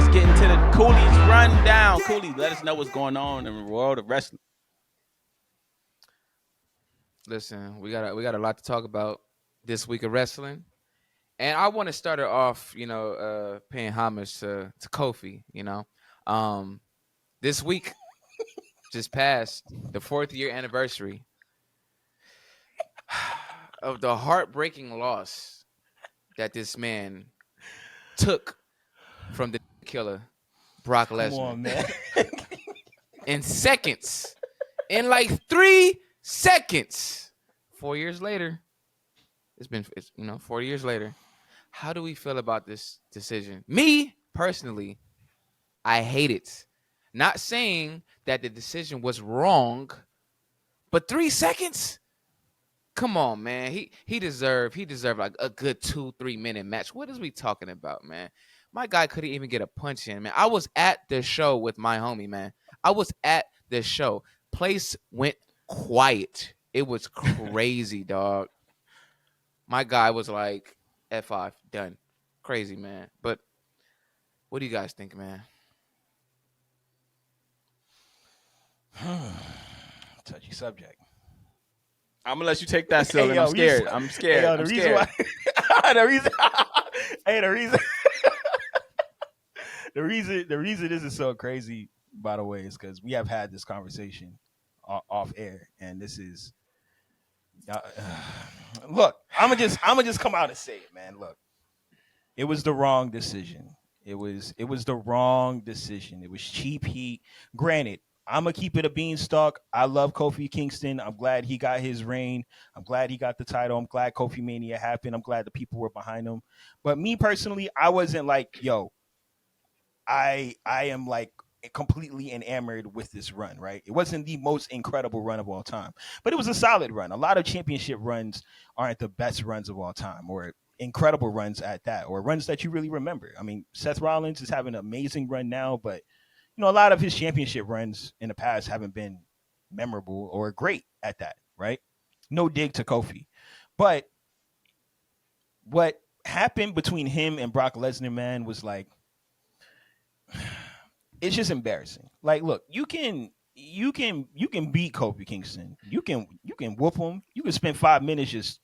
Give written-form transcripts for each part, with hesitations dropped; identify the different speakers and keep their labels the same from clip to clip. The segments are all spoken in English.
Speaker 1: let's get into the Cooley's rundown. Cooley, let us know what's going on in the world of wrestling.
Speaker 2: Listen, we got a lot to talk about this week of wrestling, and I want to start it off, paying homage to Kofi. This week just passed the 4th year anniversary of the heartbreaking loss that this man took from the killer Brock Lesnar.
Speaker 3: Come on, man.
Speaker 2: In seconds, in like 3 seconds. 4 years later, it's 4 years later. How do we feel about this decision? Me personally, I hate it. Not saying that the decision was wrong, but 3 seconds. Come on, man. He deserved like a good 2-3 minute match. What is we talking about, man? My guy couldn't even get a punch in, man. I was at the show with my homie, man. I was at the show. Place went quiet. It was crazy, dog. My guy was like, F5, done. Crazy, man. But what do you guys think, man?
Speaker 3: Touchy subject.
Speaker 1: I'm gonna let you take that, Sylvan.
Speaker 3: Hey,
Speaker 1: I'm scared. I'm scared.
Speaker 3: Hey,
Speaker 1: I'm scared.
Speaker 3: The reason this is so crazy, by the way, is because we have had this conversation off air, and this is look. I'm gonna just come out and say it, man. Look, it was the wrong decision. It was the wrong decision. It was cheap heat. Granted, I'm going to keep it a beanstalk. I love Kofi Kingston. I'm glad he got his reign. I'm glad he got the title. I'm glad Kofi Mania happened. I'm glad the people were behind him. But me personally, I wasn't like, yo, I am like completely enamored with this run, right? It wasn't the most incredible run of all time, but it was a solid run. A lot of championship runs aren't the best runs of all time, or incredible runs at that, or runs that you really remember. I mean, Seth Rollins is having an amazing run now, but a lot of his championship runs in the past haven't been memorable or great at that, right? No dig to Kofi. But what happened between him and Brock Lesnar, man, was like, it's just embarrassing. Like, look, you can beat Kofi Kingston. You can whoop him. You can spend 5 minutes just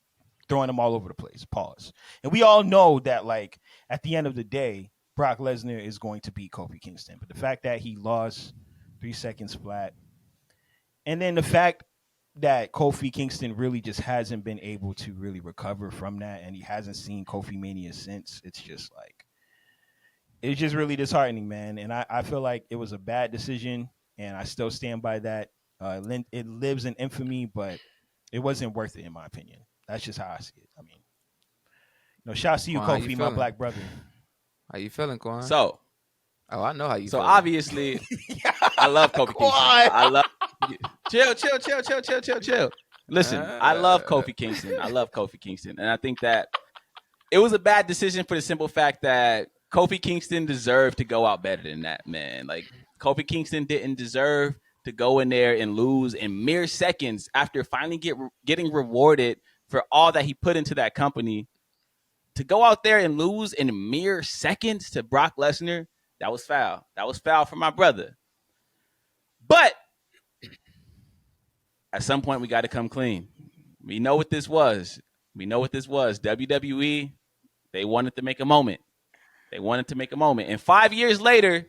Speaker 3: throwing him all over the place. Pause. And we all know that, like, at the end of the day, Brock Lesnar is going to beat Kofi Kingston. But the fact that he lost 3 seconds flat, and then the fact that Kofi Kingston really just hasn't been able to really recover from that, and he hasn't seen Kofi Mania since, it's just like, it's just really disheartening, man. And I feel like it was a bad decision, and I still stand by that. It lives in infamy, but it wasn't worth it, in my opinion. That's just how I see it. I mean, shouts to you, Kofi, my black brother.
Speaker 2: How you feeling, Qwan?
Speaker 1: So,
Speaker 2: I know how you.
Speaker 1: So
Speaker 2: feeling.
Speaker 1: Obviously, I love Kofi Kingston. I love. Chill. Listen, I love Kofi Kingston, and I think that it was a bad decision for the simple fact that Kofi Kingston deserved to go out better than that, man. Like, Kofi Kingston didn't deserve to go in there and lose in mere seconds after finally getting rewarded for all that he put into that company. To go out there and lose in mere seconds to Brock Lesnar, that was foul. That was foul for my brother. But at some point, we got to come clean. We know what this was. WWE, they wanted to make a moment. And 5 years later,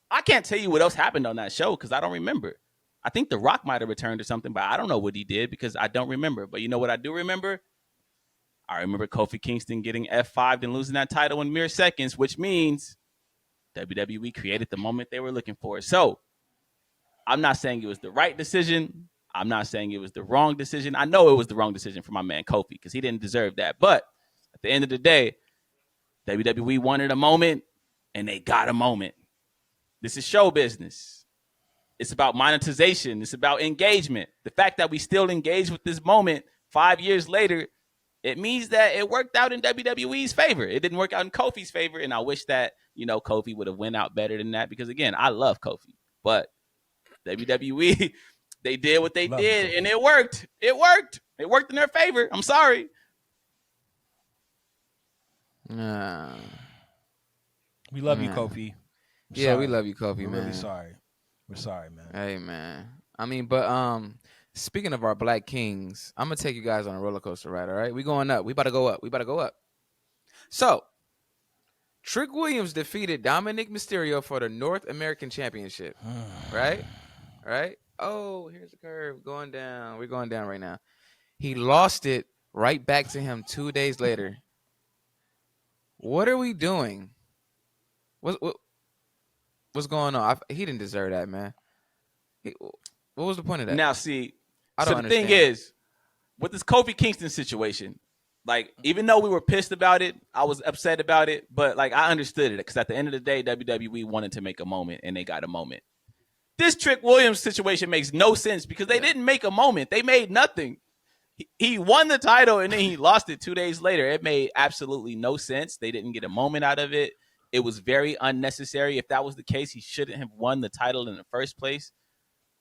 Speaker 1: I can't tell you what else happened on that show because I don't remember. I think The Rock might have returned or something, but I don't know what he did because I don't remember. But you know what I do remember? I remember Kofi Kingston getting F5'd and losing that title in mere seconds, which means WWE created the moment they were looking for. So I'm not saying it was the right decision. I'm not saying it was the wrong decision. I know it was the wrong decision for my man Kofi because he didn't deserve that. But at the end of the day, WWE wanted a moment, and they got a moment. This is show business. It's about monetization. It's about engagement. The fact that we still engage with this moment 5 years later, it means that it worked out in WWE's favor. It didn't work out in Kofi's favor, and I wish that, Kofi would have went out better than that because, again, I love Kofi. But WWE, they did what they did, and it worked. It worked in their favor. I'm sorry.
Speaker 3: We love you,
Speaker 2: Man.
Speaker 3: Kofi.
Speaker 2: Yeah, we
Speaker 3: Sorry.
Speaker 2: love you, Kofi,
Speaker 3: We're
Speaker 2: man.
Speaker 3: really sorry. We're sorry, man.
Speaker 2: Hey, man. I mean, but speaking of our Black Kings, I'm gonna take you guys on a roller coaster ride. All right, we going up. We about to go up. We about to go up. So, Trick Williams defeated Dominic Mysterio for the North American Championship. Right? Right? Oh, here's the curve going down. We're going down right now. He lost it right back to him 2 days later. What are we doing? What's going on? He didn't deserve that, man. What was the point of that?
Speaker 1: Now, see,
Speaker 2: I
Speaker 1: so
Speaker 2: don't
Speaker 1: the thing
Speaker 2: understand.
Speaker 1: is, with this Kofi Kingston situation, like, even though we were pissed about it, I was upset about it, but like, I understood it because at the end of the day, WWE wanted to make a moment and they got a moment. This Trick Williams situation makes no sense because they didn't make a moment. They made nothing. He won the title and then he lost it 2 days later. It made absolutely no sense. They didn't get a moment out of it. It was very unnecessary. If that was the case, he shouldn't have won the title in the first place.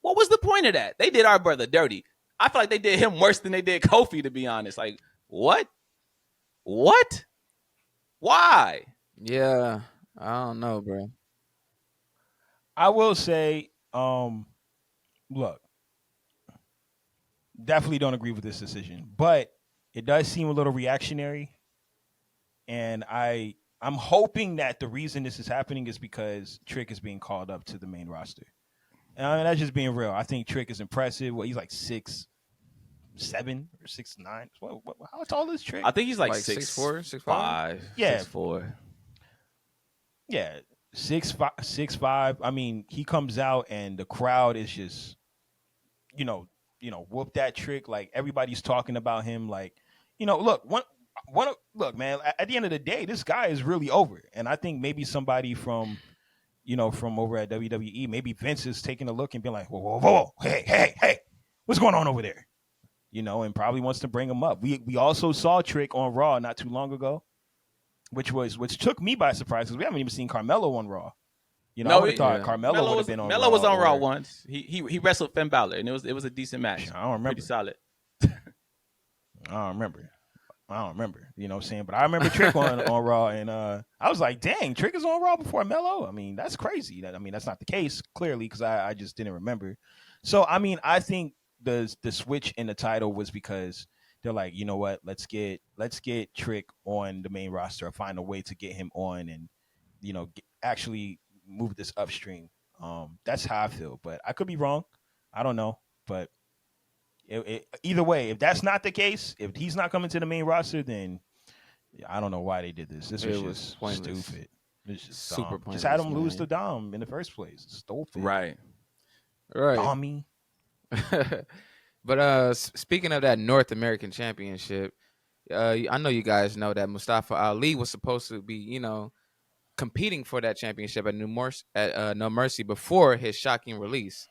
Speaker 1: What was the point of that? They did our brother dirty. I feel like they did him worse than they did Kofi, to be honest. Like, what? What? Why?
Speaker 2: Yeah, I don't know, bro.
Speaker 3: I will say, look, definitely don't agree with this decision, but it does seem a little reactionary, and I'm hoping that the reason this is happening is because Trick is being called up to the main roster. And I mean, that's just being real. I think Trick is impressive. He's like 6'7" or 6'9". How tall is Trick?
Speaker 1: I think he's like,
Speaker 2: Like 6'4", 6'5"?
Speaker 3: Yeah.
Speaker 1: 6'4".
Speaker 3: Yeah, 6'5". I mean, he comes out and the crowd is just, you know, whoop that Trick. Like, everybody's talking about him. Like, look, look, man. At the end of the day, this guy is really over, and I think maybe somebody from over at WWE, maybe Vince is taking a look and being like, whoa, whoa, whoa, hey, what's going on over there? And probably wants to bring him up. We also saw Trick on Raw not too long ago, which took me by surprise because we haven't even seen Carmelo on Raw. I would have thought Carmelo would have been on Raw.
Speaker 1: Melo was on Raw once. He wrestled Finn Balor, and it was a decent match.
Speaker 3: I don't remember.
Speaker 1: Pretty solid.
Speaker 3: I don't remember. You know what I'm saying? But I remember Trick on Raw, and I was like, dang, Trick is on Raw before Melo? I mean, that's crazy. That's not the case, clearly, because I just didn't remember. So, I mean, I think the switch in the title was because they're like, you know what, let's get Trick on the main roster, or find a way to get him on and, actually move this upstream. That's how I feel, but I could be wrong. I don't know, but either way, if that's not the case, if he's not coming to the main roster, then I don't know why they did this. This was just
Speaker 2: pointless.
Speaker 3: stupid. It's just
Speaker 2: Super
Speaker 3: dumb.
Speaker 2: pointless.
Speaker 3: Just had him
Speaker 2: man.
Speaker 3: lose to Dom in the first place. Stupid.
Speaker 1: Right.
Speaker 3: Dommy.
Speaker 2: But speaking of that North American Championship, I know you guys know that Mustafa Ali was supposed to be, competing for that championship at No Mercy before his shocking release.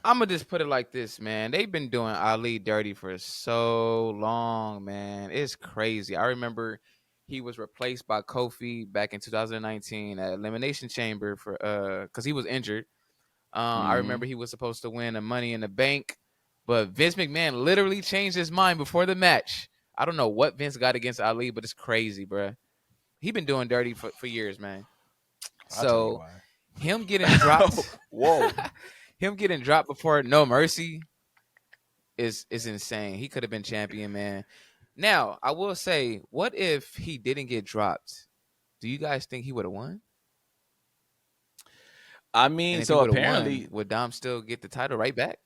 Speaker 2: I'm gonna just put it like this, man. They've been doing Ali dirty for so long, man. It's crazy. I remember he was replaced by Kofi back in 2019 at Elimination Chamber for because he was injured. I remember he was supposed to win a Money in the Bank, but Vince McMahon literally changed his mind before the match. I don't know what Vince got against Ali, but it's crazy, bro. He been doing dirty for years, man. So him getting dropped,
Speaker 1: whoa,
Speaker 2: him getting dropped before No Mercy is insane. He could have been champion, man. Now, I will say, what if he didn't get dropped? Do you guys think he would have won?
Speaker 1: I mean, so apparently,
Speaker 2: would Dom still get the title right back?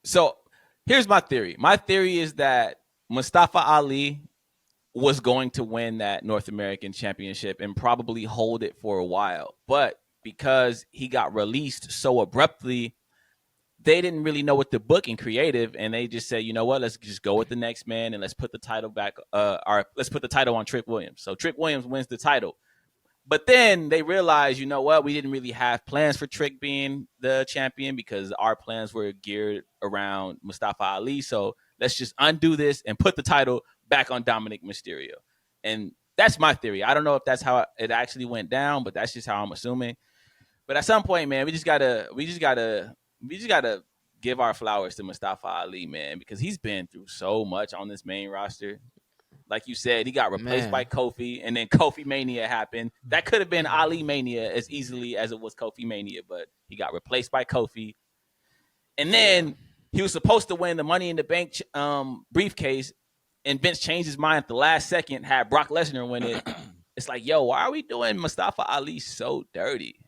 Speaker 1: So here's my theory. My theory is that Mustafa Ali was going to win that North American Championship and probably hold it for a while. But because he got released so abruptly, they didn't really know what to book in creative, and they just said, you know what, let's just go with the next man and let's put the title back, let's put the title on Trick Williams. So Trick Williams wins the title. But then they realized, you know what, we didn't really have plans for Trick being the champion because our plans were geared around Mustafa Ali. So let's just undo this and put the title back on Dominic Mysterio. And that's my theory. I don't know if that's how it actually went down, but that's just how I'm assuming. But at some point, man, we just gotta give our flowers to Mustafa Ali, man, because he's been through so much on this main roster. Like you said, he got replaced by
Speaker 2: Man.
Speaker 1: Kofi, and then Kofi Mania happened. That could have been Ali Mania as easily as it was Kofi Mania, but he got replaced by Kofi. And then he was supposed to win the Money in the Bank briefcase, and Vince changed his mind at the last second, had Brock Lesnar win it. It's like, yo, why are we doing Mustafa Ali so dirty?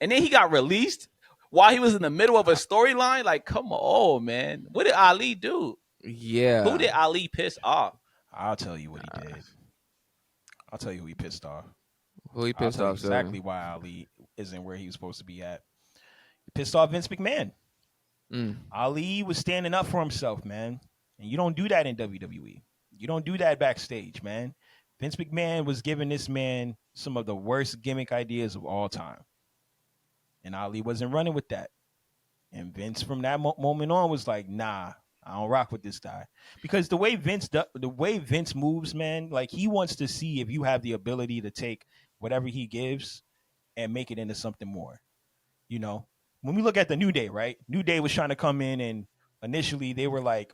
Speaker 1: And then he got released while he was in the middle of a storyline. Like, come on, man. What did Ali do?
Speaker 2: Yeah.
Speaker 1: Who did Ali piss off?
Speaker 3: I'll tell you what he did. I'll tell you who he pissed off.
Speaker 2: Who he
Speaker 3: I'll
Speaker 2: pissed
Speaker 3: tell you
Speaker 2: off?
Speaker 3: exactly why Ali isn't where he was supposed to be at. He pissed off Vince McMahon. Ali was standing up for himself, man. And you don't do that in WWE. You don't do that backstage, man. Vince McMahon was giving this man some of the worst gimmick ideas of all time. And Ali wasn't running with that. And Vince, from that moment on, was like, nah, I don't rock with this guy. Because the way Vince moves, man, like he wants to see if you have the ability to take whatever he gives and make it into something more. You know, when we look at the New Day, right? New Day was trying to come in, and initially they were like,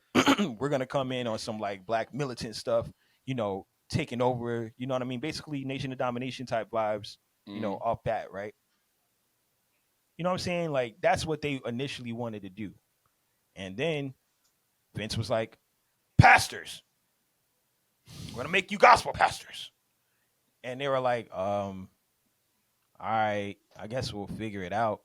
Speaker 3: we're going to come in on some like black militant stuff, you know, taking over, you know what I mean? Basically Nation of Domination type vibes, you know, off that, right? You know what I'm saying? Like, that's what they initially wanted to do. And then Vince was like, pastors, we're going to make you gospel pastors. And they were like, all right, I guess we'll figure it out.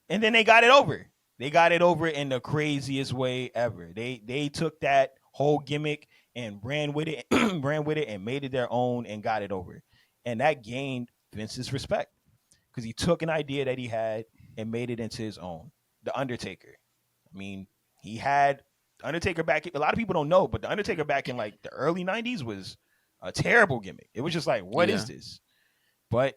Speaker 3: And then they got it over. They got it over in the craziest way ever. They took that whole gimmick and ran with it, and made it their own and got it over. And that gained Vince's respect because he took an idea that he had and made it into his own. The Undertaker. I mean, he had the Undertaker back. A lot of people don't know, but the Undertaker back in like the early 90s was a terrible gimmick. It was just like, what is this? But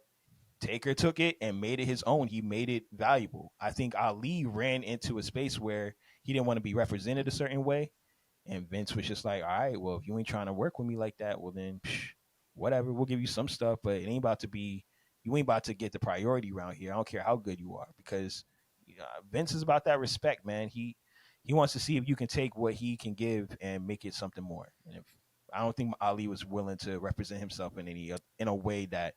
Speaker 3: Taker took it and made it his own. He made it valuable. I think Ali ran into a space where he didn't want to be represented a certain way. And Vince was just like, all right, well, if you ain't trying to work with me like that, well then, whatever, we'll give you some stuff, but it ain't about to be, you ain't about to get the priority around here. I don't care how good you are, because Vince is about that respect, man. He wants to see if you can take what he can give and make it something more. And if I don't think Ali was willing to represent himself in a way that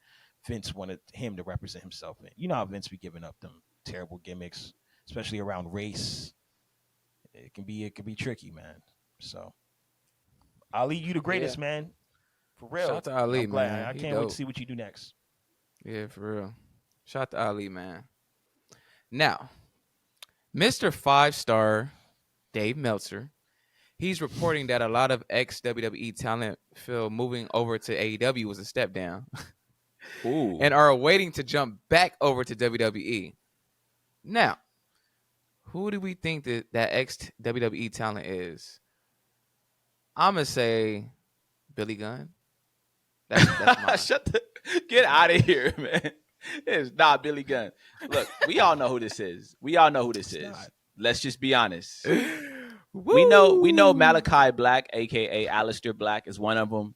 Speaker 3: Vince wanted him to represent himself in. You know how Vince be giving up them terrible gimmicks, especially around race. It can be tricky, man. So Ali, you the greatest, man. For real.
Speaker 2: Shout out to Ali,
Speaker 3: I'm glad.
Speaker 2: man.
Speaker 3: I can't wait to see what you do next.
Speaker 2: Yeah, for real. Shout out to Ali, man. Now, Mr. 5-Star Dave Meltzer, he's reporting that a lot of ex-WWE talent feel moving over to AEW was a step down.
Speaker 1: Ooh.
Speaker 2: And are waiting to jump back over to WWE. Now, who do we think that ex-WWE talent is? I'm going to say Billy Gunn. That's mine.
Speaker 1: Get out of here, man. It's not Billy Gunn. Look, we all know who this is.
Speaker 3: Not.
Speaker 1: Let's just be honest. We know Malachi Black, aka Aleister Black, is one of them,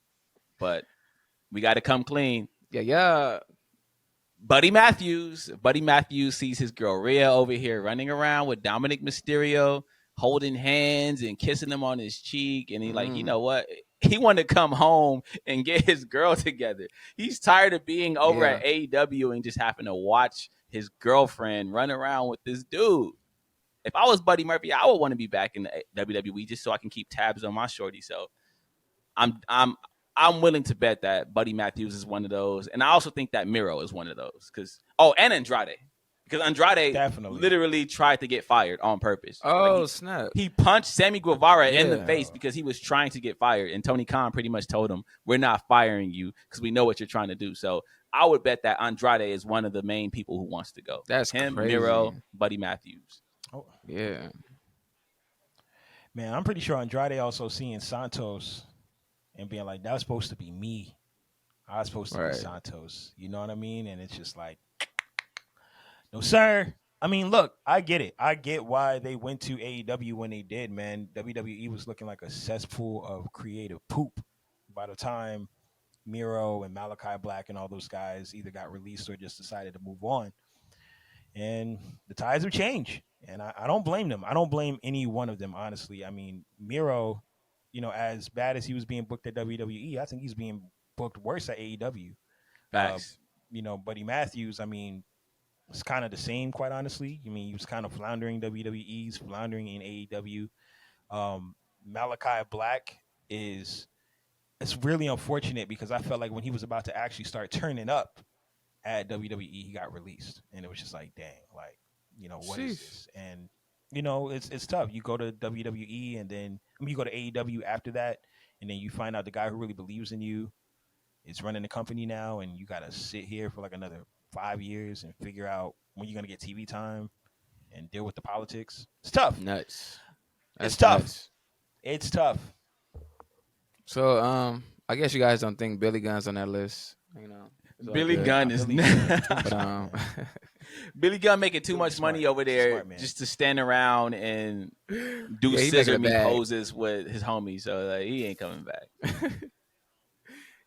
Speaker 1: but we got to come clean.
Speaker 2: Yeah.
Speaker 1: Buddy Matthews sees his girl Rhea over here running around with Dominic Mysterio, holding hands and kissing him on his cheek, and he like, you know what? He wanted to come home and get his girl together. He's tired of being over at AEW and just having to watch his girlfriend run around with this dude. If I was Buddy Murphy, I would want to be back in the WWE just so I can keep tabs on my shorty. So I'm willing to bet that Buddy Matthews is one of those. And I also think that Miro is one of those. And Andrade. Because Andrade literally tried to get fired on purpose.
Speaker 2: Oh, snap.
Speaker 1: He punched Sammy Guevara in the face because he was trying to get fired. And Tony Khan pretty much told him, we're not firing you because we know what you're trying to do. So I would bet that Andrade is one of the main people who wants to go.
Speaker 2: That's
Speaker 1: him,
Speaker 2: crazy.
Speaker 1: Miro, Buddy Matthews.
Speaker 3: Oh.
Speaker 2: Yeah.
Speaker 3: Man, I'm pretty sure Andrade also seeing Santos and being like, that was supposed to be me. I was supposed to be Santos. You know what I mean? And it's just like, no, sir. I mean, look, I get it. I get why they went to AEW when they did, man. WWE was looking like a cesspool of creative poop by the time Miro and Malachi Black and all those guys either got released or just decided to move on. And the tides have changed. And I don't blame them. I don't blame any one of them, honestly. I mean, Miro, as bad as he was being booked at WWE, I think he's being booked worse at AEW.
Speaker 1: Facts.
Speaker 3: Buddy Matthews, I mean, it's kind of the same, quite honestly. I mean, he was kind of floundering WWE, he's floundering in AEW. Malachi Black it's really unfortunate because I felt like when he was about to actually start turning up at WWE, he got released, and it was just like, dang, like, what is this? And it's tough. You go to WWE, and then you go to AEW after that, and then you find out the guy who really believes in you is running the company now, and you got to sit here for like another 5 years and figure out when you're gonna get TV time and deal with the politics. It's tough.
Speaker 2: Nuts.
Speaker 3: It's tough.
Speaker 2: Nuts.
Speaker 3: It's tough.
Speaker 2: So I guess you guys don't think Billy Gunn's on that list. It's all
Speaker 1: Billy
Speaker 2: good.
Speaker 1: Gunn is
Speaker 2: But
Speaker 1: Billy Gunn making too much
Speaker 3: Smart.
Speaker 1: money over there
Speaker 3: Smart man.
Speaker 1: just to stand around and do
Speaker 2: Yeah, he
Speaker 1: scissor
Speaker 2: making
Speaker 1: me
Speaker 2: a bag.
Speaker 1: poses with his homies. So like, he ain't coming back.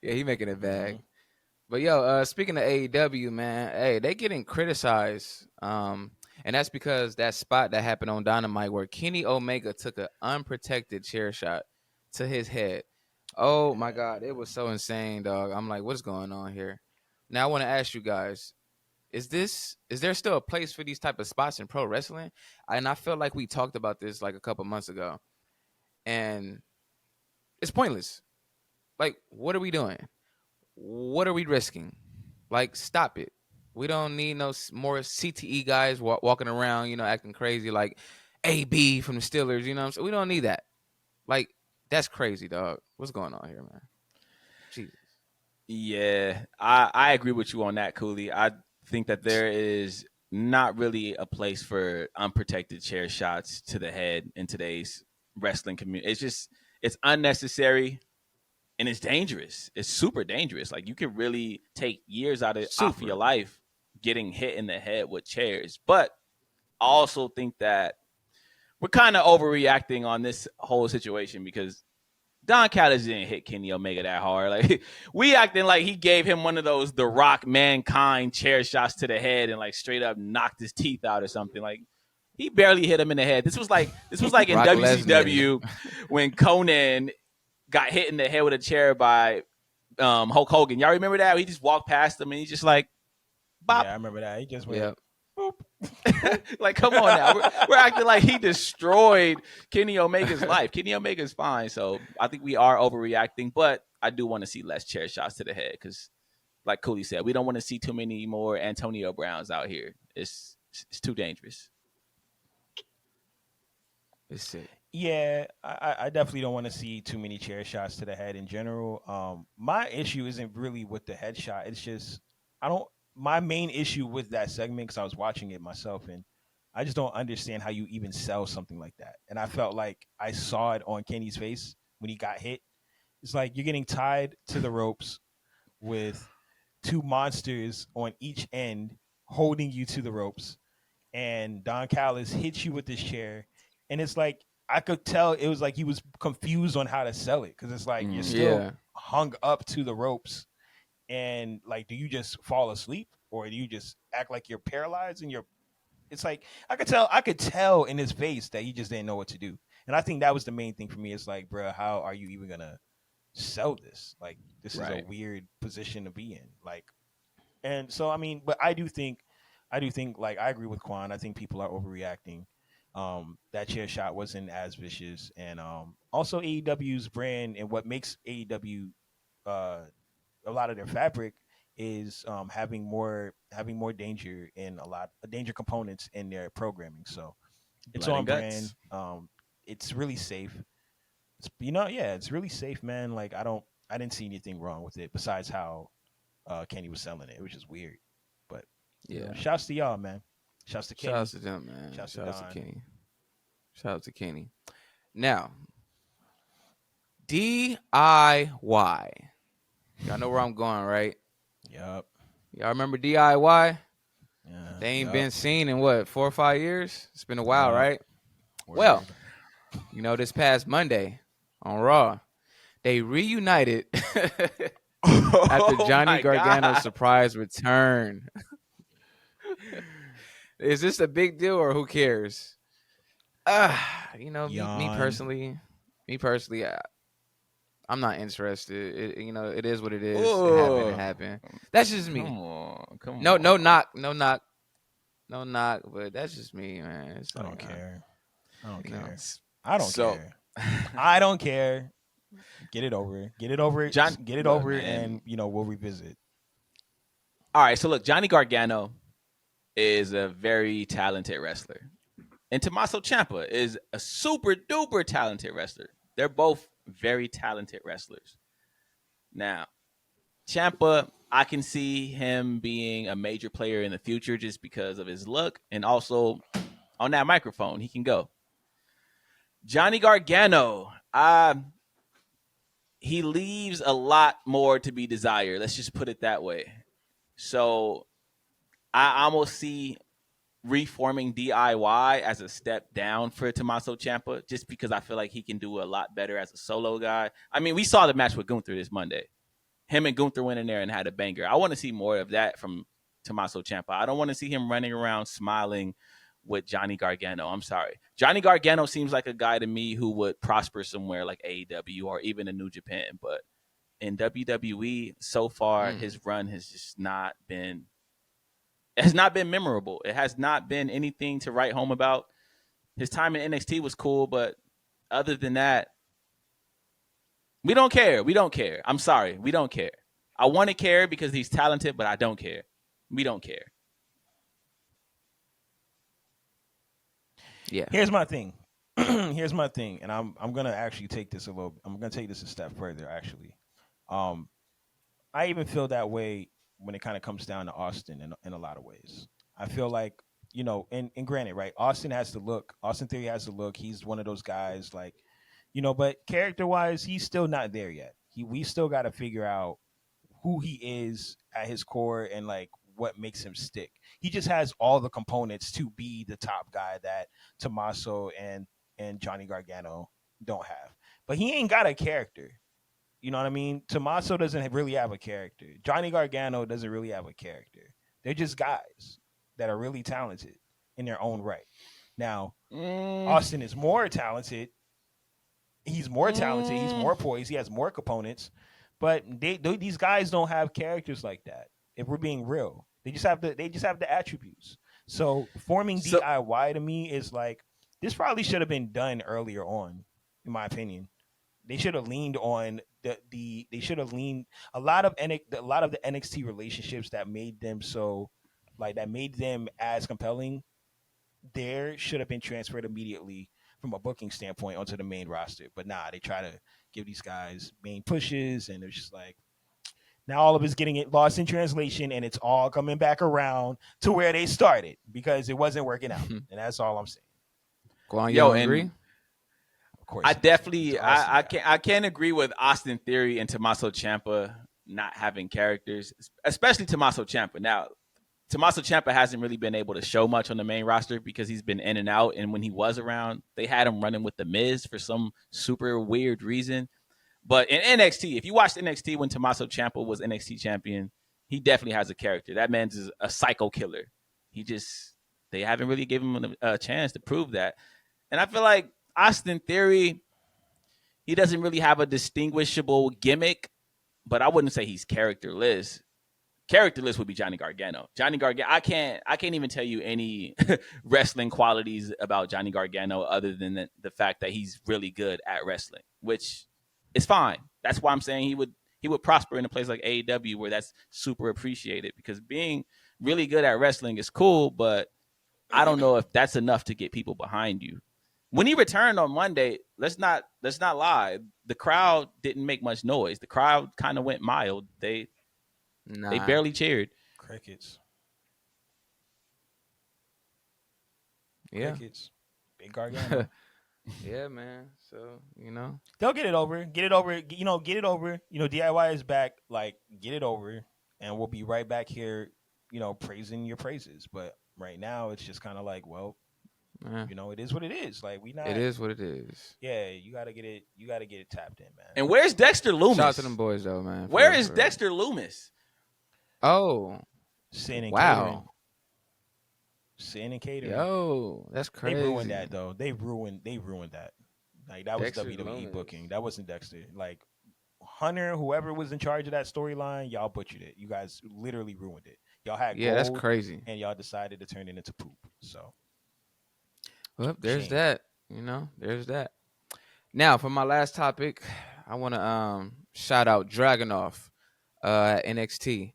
Speaker 2: yeah, he making it bag.
Speaker 3: Mhm.
Speaker 2: But yo, speaking of AEW, man, hey, they getting criticized. And that's because that spot that happened on Dynamite where Kenny Omega took an unprotected chair shot to his head. Oh my God, it was so insane, dog. I'm like, what's going on here? Now I want to ask you guys, is there still a place for these type of spots in pro wrestling? And I feel like we talked about this like a couple months ago. And it's pointless. Like, what are we doing? What are we risking? Like, stop it. We don't need no more CTE guys walking around, acting crazy like AB from the Steelers, what I'm saying? We don't need that. Like, that's crazy, dog. What's going on here, man? Jesus.
Speaker 1: Yeah, I agree with you on that, Cooley. I think that there is not really a place for unprotected chair shots to the head in today's wrestling community. It's unnecessary and it's dangerous. It's super dangerous. Like, you can really take years off of
Speaker 2: Super.
Speaker 1: your life getting hit in the head with chairs. But I also think that we're kind of overreacting on this whole situation because Don Callis didn't hit Kenny Omega that hard. Like, we acting like he gave him one of those The Rock Mankind chair shots to the head and like straight up knocked his teeth out or something. Like, he barely hit him in the head. This was like in
Speaker 2: Brock
Speaker 1: WCW when Conan got hit in the head with a chair by Hulk Hogan. Y'all remember that? He just walked past him and he just like, bop.
Speaker 3: Yeah, I remember that. He just went.
Speaker 2: Yeah.
Speaker 1: Like, come on now. We're acting like he destroyed Kenny Omega's life. Kenny Omega's fine. So I think we are overreacting, but I do want to see less chair shots to the head because, like Cooley said, we don't want to see too many more Antonio Browns out here. It's too dangerous.
Speaker 2: It's sick.
Speaker 3: Yeah, I definitely don't want to see too many chair shots to the head in general. My issue isn't really with the headshot. It's just my main issue with that segment, because I was watching it myself, and I just don't understand how you even sell something like that. And I felt like I saw it on Kenny's face when he got hit. It's like you're getting tied to the ropes with two monsters on each end holding you to the ropes, and Don Callis hits you with this chair, and it's like I could tell it was like he was confused on how to sell it because it's like you're still hung up to the ropes. And like, do you just fall asleep or do you just act like you're paralyzed and it's like I could tell in his face that he just didn't know what to do. And I think that was the main thing for me. It's like, bro, how are you even gonna sell this? Like, this is a weird position to be in. Like, and so I mean, but I do think like I agree with Qwan. I think people are overreacting. That chair shot wasn't as vicious, and also AEW's brand and what makes AEW a lot of their fabric is having more danger and a lot of danger components in their programming. So it's
Speaker 1: Blood
Speaker 3: on
Speaker 1: and
Speaker 3: brand.
Speaker 1: guts.
Speaker 3: It's really safe. It's really safe, man. Like I didn't see anything wrong with it besides how Kenny was selling it. It was just weird. But shouts to y'all, man. Shouts to Kenny.
Speaker 2: Shout out to them, man.
Speaker 3: Shouts
Speaker 2: Shout
Speaker 3: to
Speaker 2: out
Speaker 3: Don.
Speaker 2: to Kenny. Shout out to Kenny. Now, DIY. Y'all know where I'm going, right?
Speaker 3: Yup.
Speaker 2: Y'all remember DIY?
Speaker 3: Yeah.
Speaker 2: They ain't been seen in what, 4 or 5 years? It's been a while,
Speaker 3: Yup.
Speaker 2: right?
Speaker 3: Word.
Speaker 2: Well, this past Monday on Raw, they reunited after Johnny Gargano's surprise return. Is this a big deal or who cares? Me
Speaker 3: Yawn.
Speaker 2: personally, I'm not interested. It is what it is. It
Speaker 1: Oh,
Speaker 2: happened. That's just me.
Speaker 1: come
Speaker 2: No,
Speaker 1: on.
Speaker 2: no knock, no knock. But that's just me, man. It's
Speaker 3: I
Speaker 2: like,
Speaker 3: don't care. I don't
Speaker 2: you know.
Speaker 3: care. I don't
Speaker 1: So,
Speaker 3: care. I don't care. Get it over. Get it over.
Speaker 1: John,
Speaker 3: Get it
Speaker 1: look,
Speaker 3: over,
Speaker 1: man.
Speaker 3: and we'll revisit.
Speaker 1: All right, so look, Johnny Gargano is a very talented wrestler, and Tommaso Ciampa is a super duper talented wrestler. They're both very talented wrestlers. Now, Ciampa, I can see him being a major player in the future just because of his look, and also on that microphone, he can go. Johnny Gargano, he leaves a lot more to be desired. Let's just put it that way. So I almost see reforming DIY as a step down for Tommaso Ciampa, just because I feel like he can do a lot better as a solo guy. I mean, we saw the match with Gunther this Monday. Him and Gunther went in there and had a banger. I want to see more of that from Tommaso Ciampa. I don't want to see him running around smiling with Johnny Gargano. I'm sorry. Johnny Gargano seems like a guy to me who would prosper somewhere like AEW or even in New Japan, but in WWE so far, his run has just not been memorable. It has not been anything to write home about. His time in NXT was cool, but other than that, we don't care. We don't care. I'm sorry. We don't care. I want to care because he's talented, but I don't care. We don't care.
Speaker 2: Yeah.
Speaker 3: Here's my thing. Here's my thing, and I'm gonna actually take this a little. I'm gonna take this a step further. Actually, I even feel that way when it kind of comes down to Austin in a lot of ways. I feel like and granted, right? Austin has the look. Austin Theory has the look. He's one of those guys, like, but character wise, he's still not there yet. We still got to figure out who he is at his core and like what makes him stick. He just has all the components to be the top guy that Tommaso and Johnny Gargano don't have. But he ain't got a character. You know what I mean? Tommaso doesn't really have a character. Johnny Gargano doesn't really have a character. They're just guys that are really talented in their own right. Now, Austin is more talented. He's more talented. He's more poised. He has more components. But these guys don't have characters like that. If we're being real, they just have the attributes. So forming DIY to me is like, this probably should have been done earlier on, in my opinion. They should have leaned on they should have leaned a lot of the NXT relationships that made them as compelling. There should have been transferred immediately from a booking standpoint onto the main roster. But nah, they try to give these guys main pushes, and it's just like, now all of it's getting it lost in translation, and it's all coming back around to where they started because it wasn't working out. And that's all I'm saying.
Speaker 2: Qwan, you don't agree?
Speaker 3: Of course,
Speaker 1: I definitely I can't agree with Austin Theory and Tommaso Ciampa not having characters, especially Tommaso Ciampa. Now, Tommaso Ciampa hasn't really been able to show much on the main roster because he's been in and out. And when he was around, they had him running with The Miz for some super weird reason. But in NXT, if you watched NXT when Tommaso Ciampa was NXT champion, he definitely has a character. That man's a psycho killer. They haven't really given him a chance to prove that. And I feel like Austin Theory, he doesn't really have a distinguishable gimmick, but I wouldn't say he's characterless. Characterless would be Johnny Gargano. Johnny Gargano, I can't even tell you any wrestling qualities about Johnny Gargano other than the fact that he's really good at wrestling, which is fine. That's why I'm saying he would prosper in a place like AEW where that's super appreciated, because being really good at wrestling is cool, but I don't know if that's enough to get people behind you. When he returned on Monday, let's not lie. The crowd didn't make much noise. The crowd kind of went mild. They barely cheered.
Speaker 3: Crickets.
Speaker 2: Yeah.
Speaker 3: Crickets. Big Gargano.
Speaker 2: Yeah, man. So,
Speaker 3: they'll get it over. Get it over. Get it over. DIY is back. Like, get it over, and we'll be right back here. Praising your praises. But right now, it's just kind of like, well, it is what it is. Like,
Speaker 2: it is what it is.
Speaker 3: Yeah, you gotta get it. You gotta get it tapped in, man.
Speaker 1: And where's Dexter Loomis?
Speaker 2: Shout out to them boys, though, man.
Speaker 1: Where is Dexter Loomis?
Speaker 2: Oh,
Speaker 3: Sin and
Speaker 2: wow.
Speaker 3: catering. Sin and catering.
Speaker 2: Yo, that's crazy.
Speaker 3: They ruined that, though. They ruined that. Like, that was
Speaker 2: Dexter
Speaker 3: WWE
Speaker 2: Loomis.
Speaker 3: booking. That wasn't Dexter. Like, Hunter, whoever was in charge of that storyline, y'all butchered it. You guys literally ruined it. Y'all had
Speaker 2: Yeah, that's
Speaker 3: gold,
Speaker 2: crazy.
Speaker 3: and y'all decided to turn it into poop. So
Speaker 2: Well, there's
Speaker 3: shame.
Speaker 2: that. There's that. Now, for my last topic, I want to shout out Dragunov at NXT.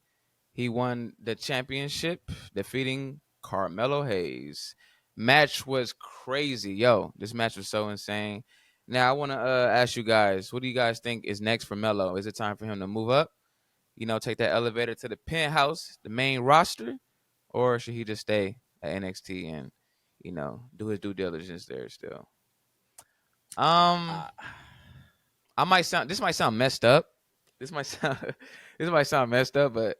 Speaker 2: He won the championship, defeating Carmelo Hayes. Match was crazy. Yo, this match was so insane. Now, I want to ask you guys, what do you guys think is next for Melo? Is it time for him to move up? Take that elevator to the penthouse, the main roster? Or should he just stay at NXT and, do his due diligence there still?
Speaker 1: Uh,
Speaker 2: This might sound messed up. This might sound messed up, but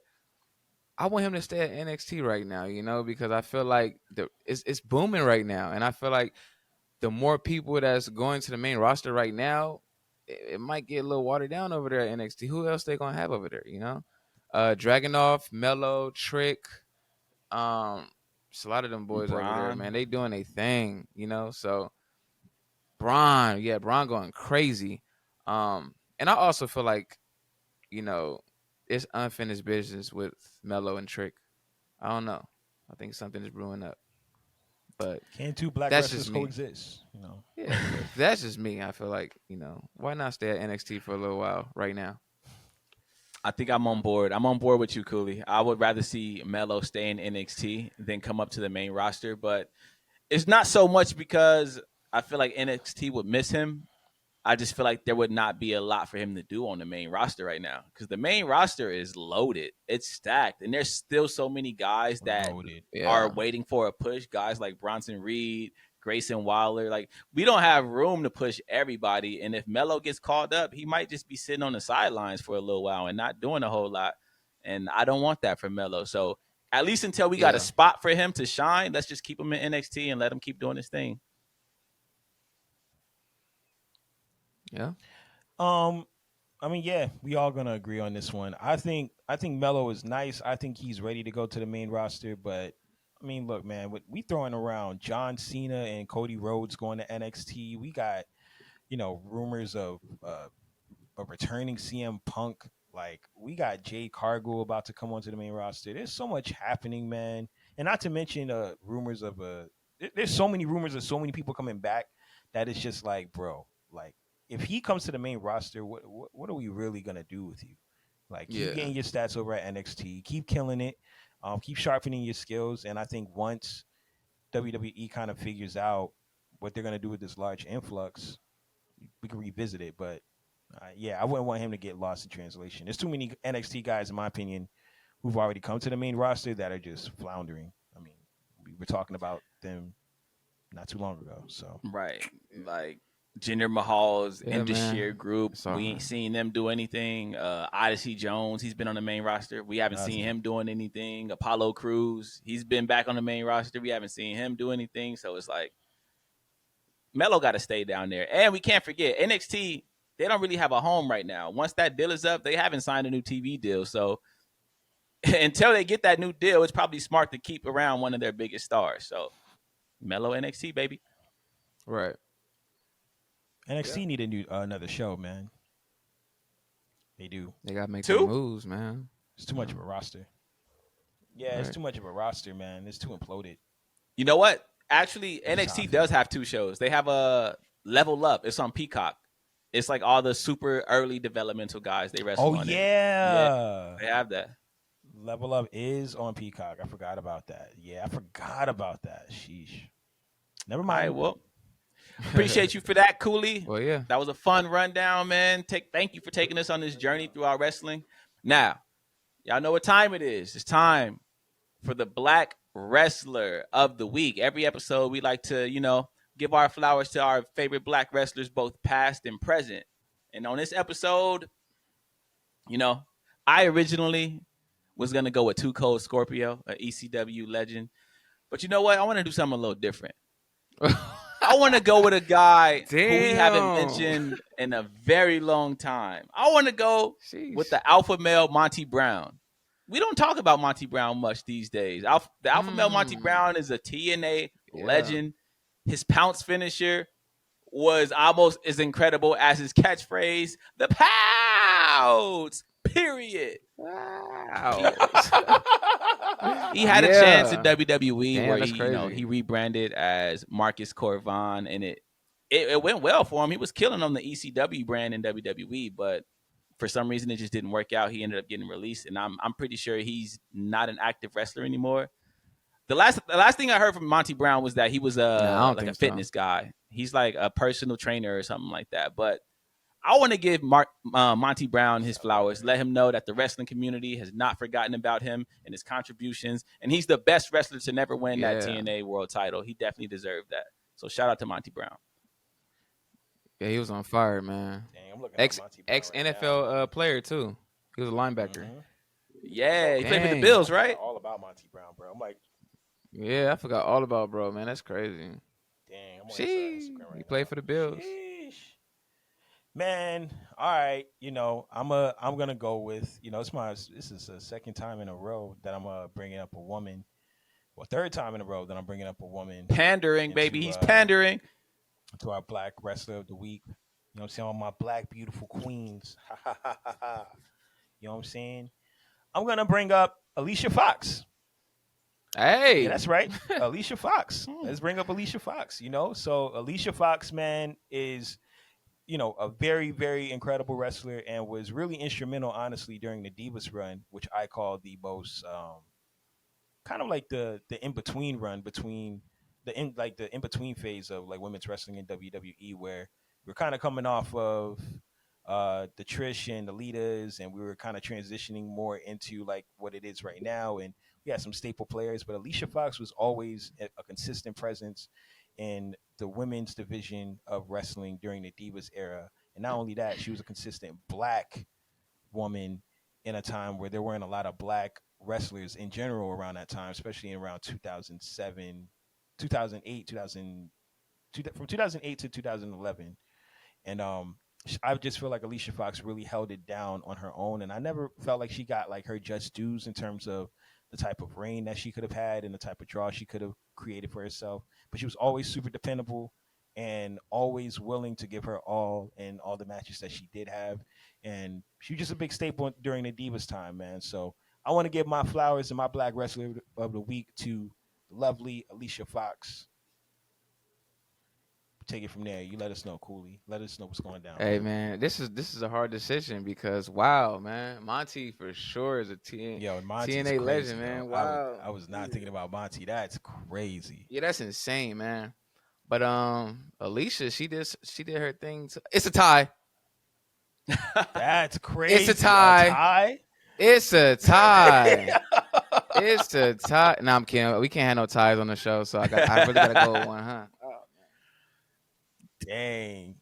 Speaker 2: I want him to stay at NXT right now, because I feel like it's booming right now. And I feel like the more people that's going to the main roster right now, it might get a little watered down over there at NXT. Who else they gonna have over there, Dragunov, Mello, Trick, it's a lot of them boys over there,
Speaker 1: Braun.
Speaker 2: man. They doing a thing, so Braun going crazy. And I also feel like, it's unfinished business with Mello and Trick. I don't know. I think something is brewing up. But
Speaker 3: Can two black
Speaker 2: that's
Speaker 3: wrestlers
Speaker 2: just me.
Speaker 3: coexist?
Speaker 2: Yeah, that's just me. I feel like, why not stay at NXT for a little while right now?
Speaker 1: I think I'm on board. I'm on board with you, Cooley. I would rather see Melo stay in NXT than come up to the main roster, but it's not so much because I feel like NXT would miss him. I just feel like there would not be a lot for him to do on the main roster right now because the main roster is loaded. It's stacked, and there's still so many guys that
Speaker 3: Loaded.
Speaker 1: are waiting for a push. Guys like Bronson Reed, Grayson Waller. Like, we don't have room to push everybody. And if Melo gets called up, he might just be sitting on the sidelines for a little while and not doing a whole lot. And I don't want that for Melo. So at least until we got a spot for him to shine, let's just keep him in NXT and let him keep doing his thing.
Speaker 2: Yeah.
Speaker 3: I mean, yeah, we all gonna agree on this one. I think Melo is nice. I think he's ready to go to the main roster. But I mean, look, man, we throwing around John Cena and Cody Rhodes going to NXT. We got, rumors of a returning CM Punk. Like, we got Jade Cargill about to come onto the main roster. There's so much happening, man, and not to mention rumors of there's so many rumors of so many people coming back that it's just like, bro, like, if he comes to the main roster, what are we really gonna do with you? Like, keep getting your stats over at NXT, keep killing it, keep sharpening your skills, and I think once WWE kind of figures out what they're gonna do with this large influx, we can revisit it. But I wouldn't want him to get lost in translation. There's too many NXT guys, in my opinion, who've already come to the main roster that are just floundering. I mean, we were talking about them not too long ago. So
Speaker 1: right, like Jinder Mahal's
Speaker 2: Indashir
Speaker 1: group. We ain't seen them do anything. Odyssey Jones, he's been on the main roster. We haven't seen him doing anything. Apollo Crews, he's been back on the main roster. We haven't seen him do anything. So it's like Melo got to stay down there. And we can't forget NXT. They don't really have a home right now. Once that deal is up, they haven't signed a new TV deal. So until they get that new deal, it's probably smart to keep around one of their biggest stars. So Melo NXT, baby.
Speaker 2: Right.
Speaker 3: NXT need another show, man. They do.
Speaker 2: They gotta make some moves, man.
Speaker 3: It's too much of a roster. Yeah, it's too much of a roster, man. It's too imploded.
Speaker 1: You know what? Actually, NXT does have two shows. They have a Level Up. It's on Peacock. It's like all the super early developmental guys they wrestle on.
Speaker 3: Yeah,
Speaker 1: they have that.
Speaker 3: Level Up is on Peacock. I forgot about that. Yeah, I forgot about that. Sheesh. Never mind.
Speaker 1: All right, well, appreciate you for that, Cooley.
Speaker 2: Well, yeah.
Speaker 1: That was a fun rundown, man. Thank you for taking us on this journey through our wrestling. Now, y'all know what time it is. It's time for the Black Wrestler of the Week. Every episode, we like to, give our flowers to our favorite Black wrestlers, both past and present. And on this episode, I originally was going to go with Too Cold Scorpio, an ECW legend. But you know what? I want to do something a little different. I want to go with a guy who we haven't mentioned in a very long time. I want to go with the alpha male Monty Brown. We don't talk about Monty Brown much these days. The alpha male Monty Brown is a TNA legend. His pounce finisher was almost as incredible as his catchphrase, the pow! outs. Period.
Speaker 2: Wow.
Speaker 1: He had a chance in
Speaker 2: Yeah.
Speaker 1: WWE
Speaker 2: Damn,
Speaker 1: where
Speaker 2: that's
Speaker 1: he,
Speaker 2: crazy.
Speaker 1: he rebranded as Marcus Corvon, and it went well for him. He was killing on the ECW brand in WWE, but for some reason it just didn't work out. He ended up getting released, and I'm pretty sure he's not an active wrestler anymore. The last thing I heard from Monty Brown was that he was
Speaker 2: Nah, I don't
Speaker 1: like a
Speaker 2: think so.
Speaker 1: fitness guy. He's like a personal trainer or something like that. But I want to give Monty Brown his flowers. Let him know that the wrestling community has not forgotten about him and his contributions. And he's the best wrestler to never win that
Speaker 2: Yeah.
Speaker 1: TNA World Title. He definitely deserved that. So shout out to Monty Brown.
Speaker 2: Yeah, he was on fire, man.
Speaker 3: Dang, I'm looking at Monty Brown
Speaker 2: Ex
Speaker 3: right
Speaker 2: NFL
Speaker 3: now.
Speaker 2: player too. He was a linebacker.
Speaker 3: Mhm.
Speaker 1: Yeah, he played for the
Speaker 2: Dang.
Speaker 1: Bills,
Speaker 3: I forgot
Speaker 1: right?
Speaker 3: all about Monty Brown, bro. I'm like,
Speaker 2: Yeah, I forgot all about bro, man. That's crazy.
Speaker 3: dang, I'm on his
Speaker 2: She
Speaker 3: Instagram right
Speaker 2: he played
Speaker 3: now.
Speaker 2: for the Bills.
Speaker 3: Sheesh. Man, all right. I'm gonna go with this is the second time in a row that I'm bringing up a woman. Well, third time in a row that I'm bringing up a woman
Speaker 1: Pandering, baby. He's pandering.
Speaker 3: to our Black Wrestler of the Week. You know what I'm saying? All my black beautiful queens. You know what I'm saying? I'm gonna bring up Alicia Fox.
Speaker 2: Hey.
Speaker 3: Yeah, that's right. Alicia Fox. Let's bring up Alicia Fox, So Alicia Fox, man, is, a very, very incredible wrestler and was really instrumental, honestly, during the Divas run, which I call the most kind of like the in-between run between the in-between phase of like women's wrestling in WWE, where we're kind of coming off of the Trish and the Litas, and we were kind of transitioning more into like what it is right now. And we had some staple players, but Alicia Fox was always a consistent presence in the women's division of wrestling during the Divas era. And not only that, she was a consistent black woman in a time where there weren't a lot of black wrestlers in general around that time, especially in around 2007, 2008, from 2008 to 2011. And I just feel like Alicia Fox really held it down on her own, and I never felt like she got like her just dues in terms of the type of reign that she could have had and the type of draw she could have created for herself. But she was always super dependable and always willing to give her all in all the matches that she did have. And she was just a big staple during the Divas time, man. So I want to give my flowers and my Black Wrestler of the Week to the lovely Alicia Fox. Take it from there. You let us know, Cooley. Let us know what's going down.
Speaker 2: Hey man, this is a hard decision because wow, man, Monty for sure is a
Speaker 3: Monty's
Speaker 2: TNA
Speaker 3: crazy,
Speaker 2: legend, man.
Speaker 3: though.
Speaker 2: Wow,
Speaker 3: I was not thinking about Monty. That's crazy.
Speaker 2: yeah, that's insane, man. But Alicia, she did her thing. It's a tie.
Speaker 3: That's crazy.
Speaker 2: It's a tie. It's a tie. It's a tie. No, I'm kidding. We can't have no ties on the show, so I really gotta go with one, huh?
Speaker 3: Dang.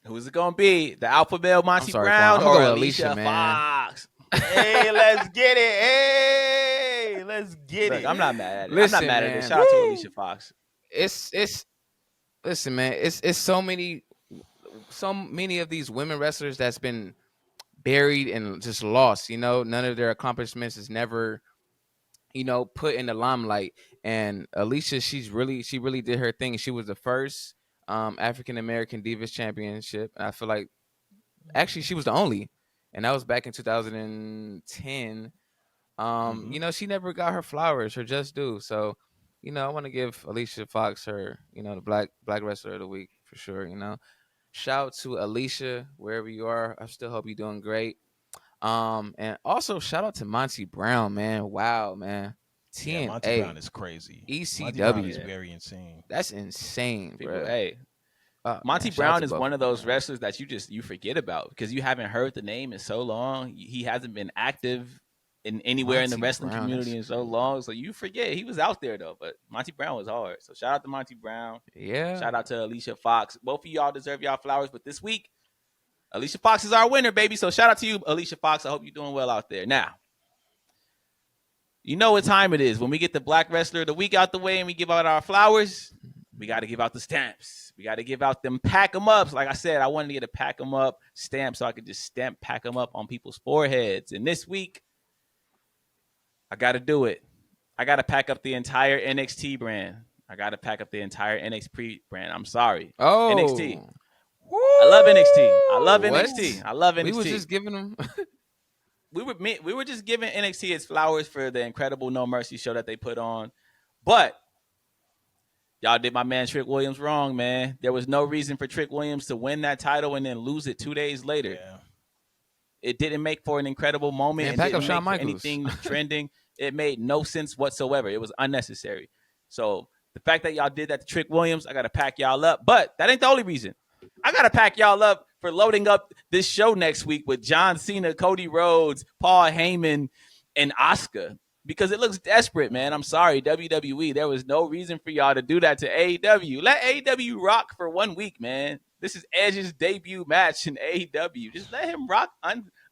Speaker 1: Who's it gonna be? The alpha male Monty
Speaker 2: sorry,
Speaker 1: Brown
Speaker 2: Qwan. I'm
Speaker 1: or
Speaker 2: gonna go with
Speaker 1: Alicia
Speaker 2: Alicia, man.
Speaker 1: Fox?
Speaker 3: Hey, let's get it. Hey, let's get
Speaker 1: Look,
Speaker 3: it.
Speaker 1: I'm not mad at it.
Speaker 2: Listen,
Speaker 1: I'm not mad at
Speaker 2: man.
Speaker 1: it. Shout out to Alicia Fox.
Speaker 2: It's listen, man. It's so many of these women wrestlers that's been buried and just lost. None of their accomplishments is never, put in the limelight. And Alicia, she really did her thing. She was the first African American Divas Championship. And I feel like actually she was the only, and that was back in 2010. She never got her flowers, her just due. So, I want to give Alicia Fox her, the Black Wrestler of the Week for sure. Shout out to Alicia wherever you are. I still hope you're doing great. And also shout out to Monty Brown, man. Wow, man. TNA.
Speaker 3: Monty Brown is crazy.
Speaker 2: ECW
Speaker 3: Monty Brown is very insane.
Speaker 2: That's insane, bro.
Speaker 1: Hey, Monty Brown is one of those wrestlers that you forget about because you haven't heard the name in so long. He hasn't been active in anywhere in the wrestling community in so long, so you forget he was out there though. But Monty Brown was hard. So shout out to Monty Brown.
Speaker 2: Yeah.
Speaker 1: Shout out to Alicia Fox. Both of y'all deserve y'all flowers, but this week Alicia Fox is our winner, baby. So shout out to you, Alicia Fox. I hope you're doing well out there. Now, you know what time it is. When we get the Black Wrestler of the Week out the way and we give out our flowers, we got to give out the stamps. We got to give out them pack 'em ups. Like I said, I wanted to get a pack 'em up stamp so I could just pack 'em up on people's foreheads. And this week, I got to do it. I got to pack up the entire NXT brand. I got to pack up the entire NXT brand. I'm sorry.
Speaker 2: Oh.
Speaker 1: NXT. I love NXT. I love
Speaker 2: What?
Speaker 1: NXT. I love NXT.
Speaker 2: We was just giving them.
Speaker 1: We were just giving NXT its flowers for the incredible No Mercy show that they put on, but y'all did my man Trick Williams wrong, man. There was no reason for Trick Williams to win that title and then lose it 2 days later.
Speaker 3: Yeah.
Speaker 1: It didn't make for an incredible moment.
Speaker 2: Man,
Speaker 1: It
Speaker 2: pack
Speaker 1: didn't
Speaker 2: up Shawn
Speaker 1: make for
Speaker 2: Michaels.
Speaker 1: anything trending. It made no sense whatsoever. It was unnecessary. So the fact that y'all did that to Trick Williams, I got to pack y'all up. But that ain't the only reason. I got to pack y'all up for loading up this show next week with John Cena, Cody Rhodes, Paul Heyman, and Asuka. Because it looks desperate, man. I'm sorry, WWE. There was no reason for y'all to do that to AEW. Let AEW rock for 1 week, man. This is Edge's debut match in AEW. Just let him rock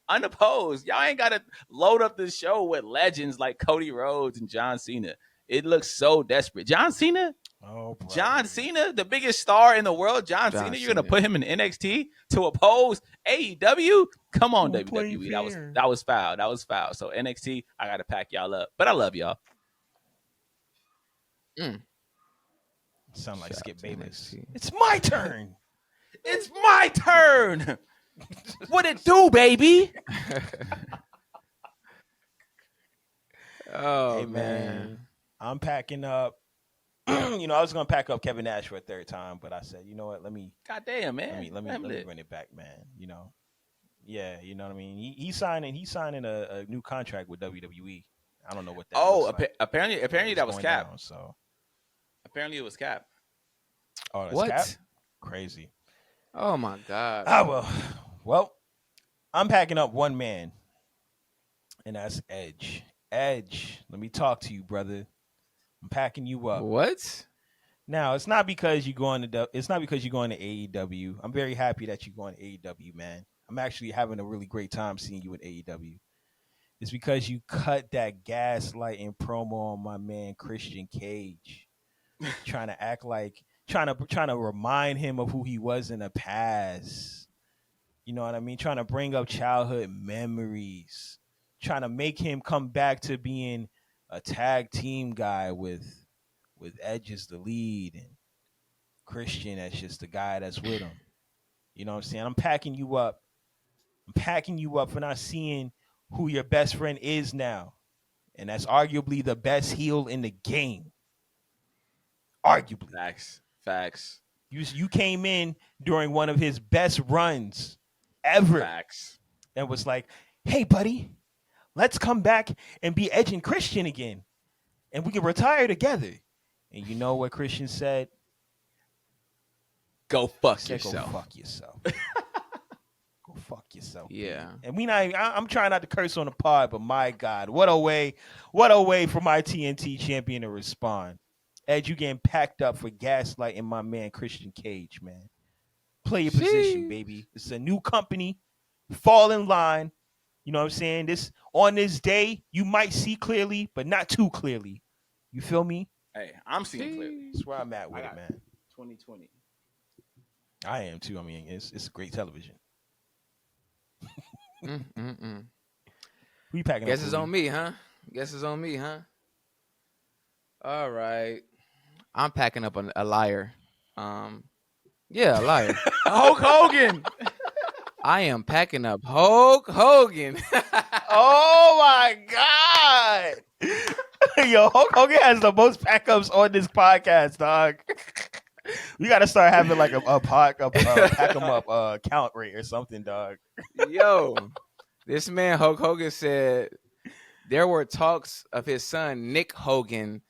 Speaker 1: unopposed. Y'all ain't got to load up the show with legends like Cody Rhodes and John Cena. It looks so desperate. John Cena?
Speaker 3: Oh, bro.
Speaker 1: John Cena, the biggest star in the world, John Cena, you're going to put him in NXT to oppose AEW? Come on,
Speaker 3: Don't play
Speaker 1: WWE.
Speaker 3: fair.
Speaker 1: That was foul. That was foul. So NXT, I got to pack y'all up. But I love y'all.
Speaker 3: Sound like
Speaker 2: Shout
Speaker 3: Skip
Speaker 2: out to
Speaker 3: Bayless.
Speaker 2: NXT.
Speaker 3: It's my turn.
Speaker 1: It's my turn. What it do, baby?
Speaker 2: Oh
Speaker 3: Hey,
Speaker 2: man.
Speaker 3: I'm packing up. I was gonna pack up Kevin Nash for a third time, but I said, you know what? Let me
Speaker 1: Goddamn, man.
Speaker 3: let me run it back, man. Yeah, you know what I mean. He's signing a new contract with WWE. I don't know what that.
Speaker 1: Oh,
Speaker 3: looks like.
Speaker 1: apparently
Speaker 3: It's
Speaker 1: that was
Speaker 3: going
Speaker 1: Cap.
Speaker 3: down, so
Speaker 1: Apparently it was Cap.
Speaker 3: oh, that's
Speaker 2: What?
Speaker 3: Cap? Crazy.
Speaker 2: Oh my God.
Speaker 3: Well, I'm packing up one man, and that's Edge. Edge, let me talk to you, brother. I'm packing you up.
Speaker 2: What?
Speaker 3: Now, it's not because you're going to AEW. I'm very happy that you're going to AEW, man. I'm actually having a really great time seeing you at AEW. It's because you cut that gaslighting promo on my man Christian Cage, trying to remind him of who he was in the past. You know what I mean? Trying to bring up childhood memories, trying to make him come back to being a tag team guy with Edge as the lead and Christian as just the guy that's with him. You know what I'm saying? I'm packing you up. I'm packing you up for not seeing who your best friend is now. And that's arguably the best heel in the game. Arguably.
Speaker 1: Facts.
Speaker 3: You came in during one of his best runs ever
Speaker 1: Facts.
Speaker 3: and was like, hey, buddy, let's come back and be Edge and Christian again. And we can retire together. And you know what Christian said?
Speaker 1: Go fuck
Speaker 3: He said,
Speaker 1: yourself.
Speaker 3: Go fuck yourself. Go fuck yourself.
Speaker 2: Yeah.
Speaker 3: And I'm trying not to curse on the pod, but my God, what a way for my TNT champion to respond. Edge, you getting packed up for gaslighting my man Christian Cage, man. Play your position, baby. It's a new company. Fall in line. You know what I'm saying? On this day, you might see clearly, but not too clearly. You feel me?
Speaker 1: Hey, I'm seeing clearly.
Speaker 3: That's where I'm at with it, man.
Speaker 1: 2020.
Speaker 3: I am too. I mean, it's great television. Who you packing
Speaker 2: Guess
Speaker 3: up?
Speaker 2: it's on me, huh? Guess it's on me, huh? All right. I'm packing up a liar. Yeah, a liar.
Speaker 1: Hulk Hogan.
Speaker 2: I am packing up Hulk Hogan.
Speaker 3: Oh my God! Yo, Hulk Hogan has the most packups on this podcast, dog. We gotta start having like a pack 'em up count rate or something, dog.
Speaker 2: Yo, this man Hulk Hogan said there were talks of his son Nick Hogan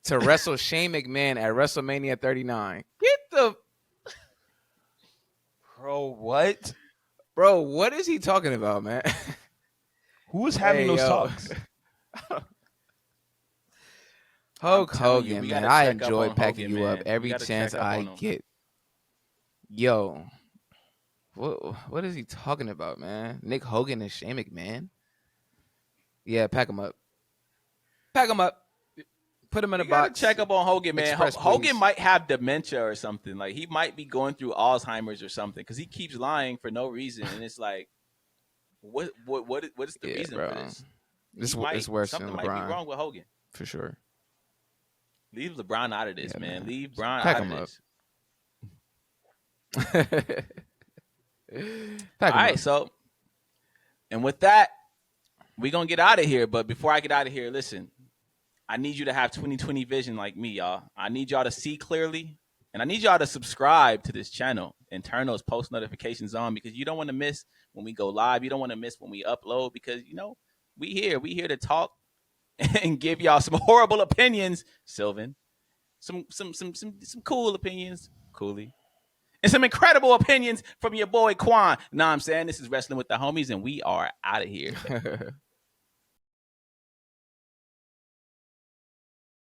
Speaker 2: to wrestle Shane McMahon at WrestleMania 39. Get the
Speaker 3: Bro,
Speaker 2: what is he talking about, man?
Speaker 3: who was having those
Speaker 2: yo.
Speaker 3: talks?
Speaker 2: Hulk
Speaker 1: I'm telling you,
Speaker 2: Hogan,
Speaker 1: we
Speaker 2: man.
Speaker 1: gotta
Speaker 2: I
Speaker 1: check up
Speaker 2: enjoy
Speaker 1: on
Speaker 2: packing
Speaker 1: Hogan,
Speaker 2: you up
Speaker 1: man.
Speaker 2: every
Speaker 1: We gotta
Speaker 2: chance
Speaker 1: check up
Speaker 2: I
Speaker 1: on him.
Speaker 2: get. Yo, what is he talking about, man? Nick Hogan and Shane McMahon? Yeah, pack him up. Pack him up. Put him in a
Speaker 1: You gotta
Speaker 2: box.
Speaker 1: check up on Hogan, man.
Speaker 2: Express,
Speaker 1: Hogan
Speaker 2: please.
Speaker 1: might have dementia or something. Like he might be going through Alzheimer's or something because he keeps lying for no reason. And it's like, what is the reason
Speaker 2: bro.
Speaker 1: for this?
Speaker 2: It's worse than
Speaker 1: Something
Speaker 2: LeBron.
Speaker 1: might be wrong with Hogan.
Speaker 2: For sure.
Speaker 1: Leave LeBron out of this,
Speaker 2: Yeah,
Speaker 1: man.
Speaker 2: man.
Speaker 1: Leave Bron
Speaker 2: Pack
Speaker 1: out of
Speaker 2: him up.
Speaker 1: this. All right, so and with that, we're gonna get out of here. But before I get out of here, listen, I need you to have 2020 vision like me, y'all. I need y'all to see clearly, and I need y'all to subscribe to this channel and turn those post notifications on because you don't want to miss when we go live. You don't want to miss when we upload because we here to talk and give y'all some horrible opinions, Sylvan. Some cool opinions, Cooley. And some incredible opinions from your boy Qwan. Know what I'm saying? This is Wrestling with the Homies, and we are out of here.